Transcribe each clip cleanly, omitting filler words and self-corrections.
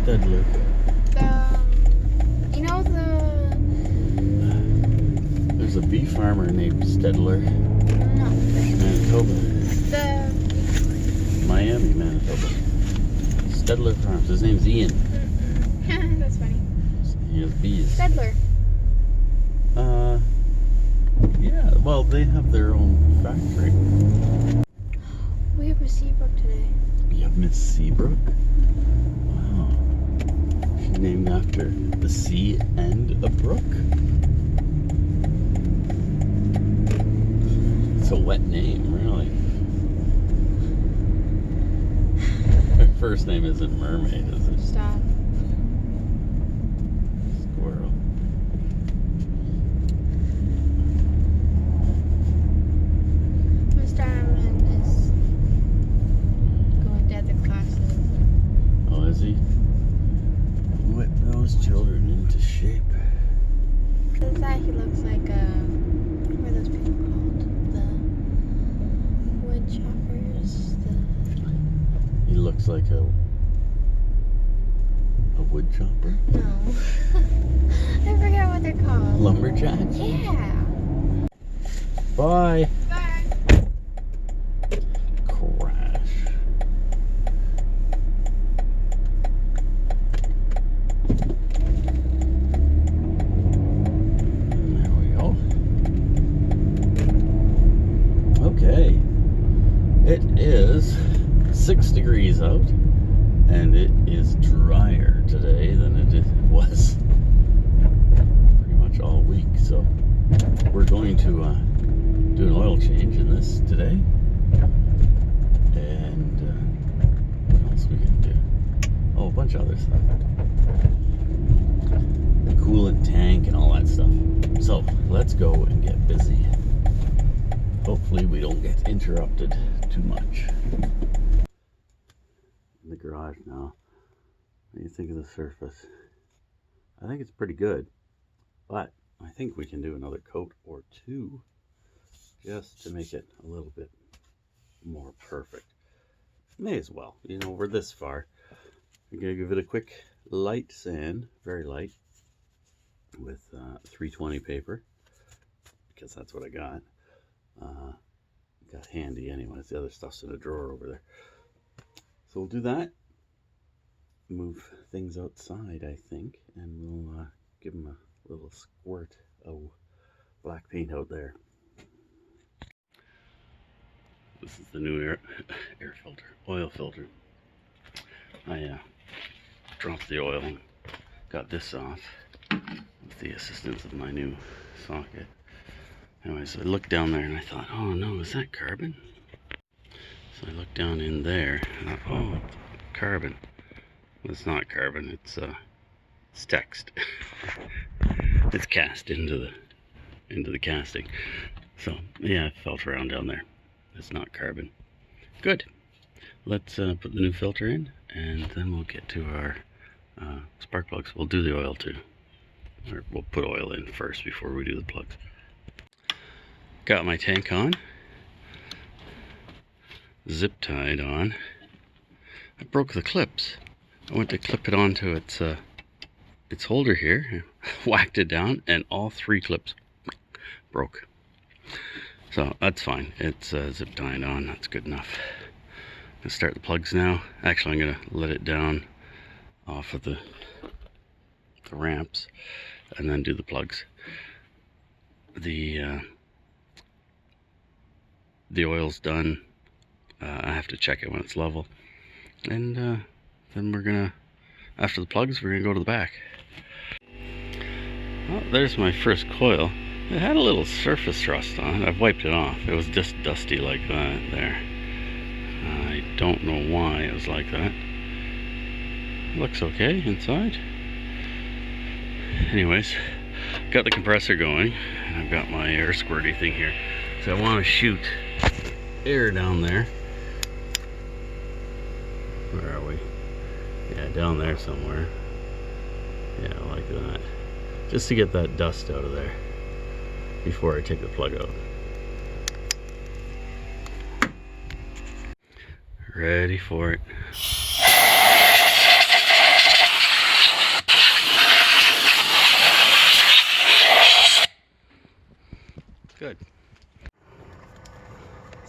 Stedler? You know There's a bee farmer named Stedler. No. Manitoba. The... Miami, Manitoba. Stedler Farms. His name's Ian. That's funny. He has bees. Stedler. Yeah, well, they have their own factory. We have Miss Seabrook today. You have Miss Seabrook? Wow. She's named after the sea and a brook. It's a wet name, really. Her first name isn't Mermaid, is it? Stop. Squirrel. Mr. Armin is going to other classes. Oh, is he? Whip those children into shape. Because that he looks like what are those people called? The wood choppers. He looks like a wood chopper? No. I forget what they're called. Lumberjack? Yeah. Bye. Bye. Crash. There we go. Okay. It is 6 degrees out, and it is drier today than it was pretty much all week. So we're going to do an oil change in this today. And what else we can do? Oh, a bunch of other stuff. The coolant tank and all that stuff. So let's go and get busy. Hopefully we don't get interrupted too much. In the garage now. What do you think of the surface? I think it's pretty good, but I think we can do another coat or two just to make it a little bit more perfect. May as well, you know, we're this far. I'm gonna give it a quick light sand, very light, with 320 paper, because that's what I got. Got handy anyways. The other stuff's in a drawer over there. So we'll do that. Move things outside, I think, and we'll give them a little squirt of black paint out there. This is the new air filter, oil filter. I dropped the oil and got this off with the assistance of my new socket. Anyways, I looked down there and I thought, oh no, is that carbon? So I looked down in there and I thought, oh, it's carbon. Well, it's not carbon, it's text. It's cast into the casting. So yeah, I felt around down there. It's not carbon. Good. Let's put the new filter in, and then we'll get to our spark plugs. We'll do the oil too. Or we'll put oil in first before we do the plugs. Got my tank on. Zip tied on. I broke the clips. I went to clip it onto its holder here, whacked it down, and all 3 clips broke. So that's fine. It's zip tied on. That's good enough. Let's start the plugs now. Actually, I'm gonna let it down off of the ramps, and then do the plugs. The oil's done. I have to check it when it's level, and then we're gonna, after the plugs, we're gonna go to the back. Well, there's my first coil. It had a little surface rust on it. I've wiped it off. It was just dusty like that there. I don't know why it was like that. Looks okay inside. Anyways, got the compressor going, and I've got my air squirty thing here. So I want to shoot air down there. Where are we? Yeah, down there somewhere. Yeah, like that. Just to get that dust out of there before I take the plug out. Ready for it.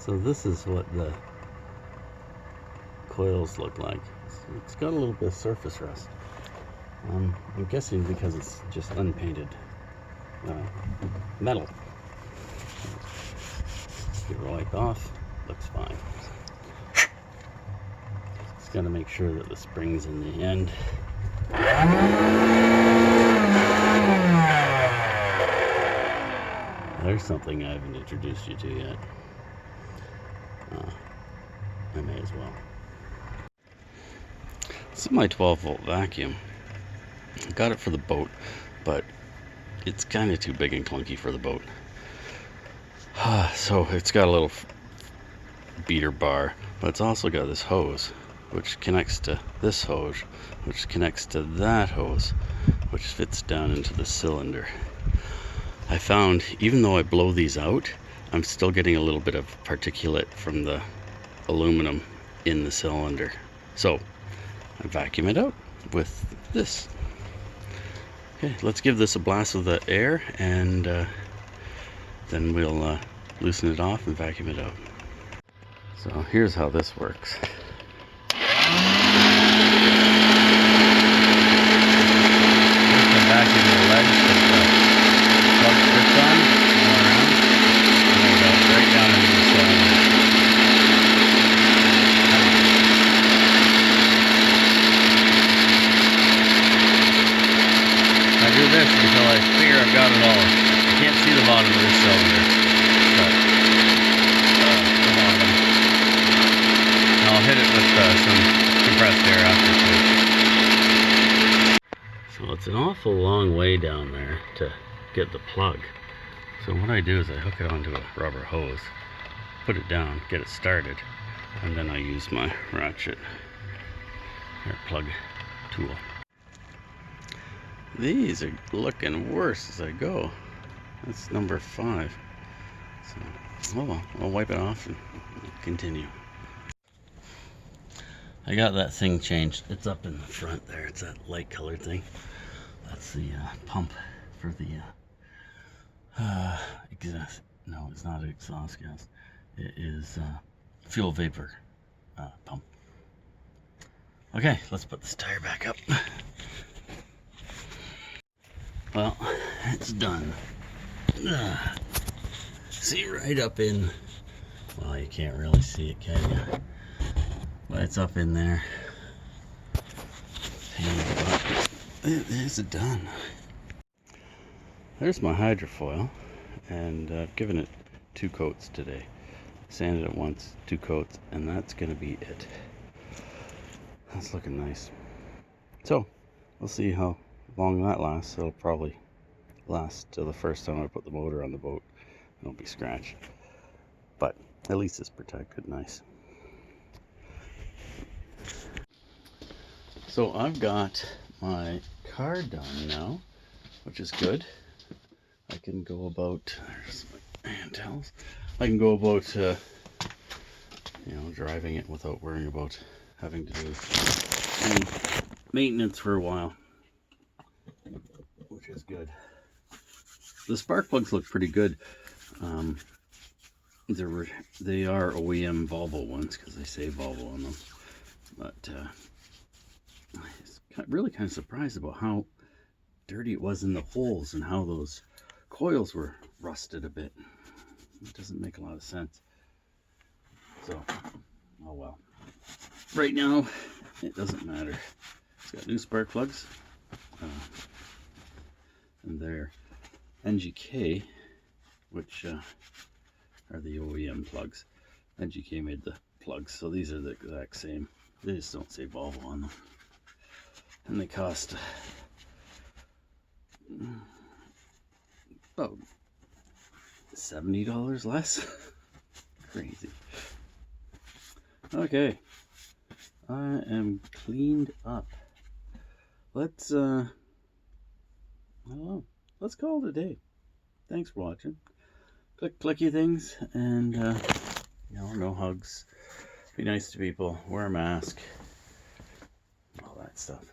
So this is what the coils look like. It's got a little bit of surface rust. I'm guessing because it's just unpainted metal. Get it wiped off, looks fine. Just gotta make sure that the spring's in the end. There's something I haven't introduced you to yet. I may as well. This is my 12-volt vacuum. I got it for the boat, but it's kind of too big and clunky for the boat. So it's got a little beater bar, but it's also got this hose, which connects to this hose, which connects to that hose, which fits down into the cylinder. I found, even though I blow these out, I'm still getting a little bit of particulate from the aluminum in the cylinder. So I vacuum it out with this. Okay, let's give this a blast of the air, and then we'll loosen it off and vacuum it out. So here's how this works. Just the vacuum the legs with the plug strips on, all around, and it goes right down into the cylinder. I do this until I figure I've got it all. I can't see the bottom of this cylinder, but the bottom. And I'll hit it with some compressed air after too. So it's an awful long way down there to get the plug. So what I do is I hook it onto a rubber hose, put it down, get it started, and then I use my ratchet or plug tool. These are looking worse as I go. That's number 5. So, oh well, I'll wipe it off and continue. I got that thing changed. It's up in the front there. It's that light colored thing. That's the pump for the exhaust. No, it's not exhaust gas. It is fuel vapor pump. Okay, let's put this tire back up. Well, it's done. See right up in, well, you can't really see it, can you? But it's up in there. It is done. There's my hydrofoil, and I've given it 2 coats today. Sanded it once, 2 coats, and that's gonna be it. That's looking nice. So, we'll see how long that lasts. It'll probably last till the first time I put the motor on the boat. It'll be scratched, but at least it's protected nice. So I've got my car done now, which is good. I can go about, there's my hand towels. I can go about driving it without worrying about having to do any maintenance for a while, which is good. The spark plugs look pretty good. They are OEM Volvo ones because they say Volvo on them, but I was really kind of surprised about how dirty it was in the holes and how those coils were rusted a bit. It doesn't make a lot of sense. So, oh well. Right now, it doesn't matter. It's got new spark plugs, and they're NGK, which are the OEM plugs. NGK made the plugs, so these are the exact same. They just don't say Volvo on them. And they cost about $70 less. Crazy. Okay, I am cleaned up. Let's I don't know, let's call it a day. Thanks for watching. Click clicky things, and no hugs. Be nice to people, wear a mask, all that stuff.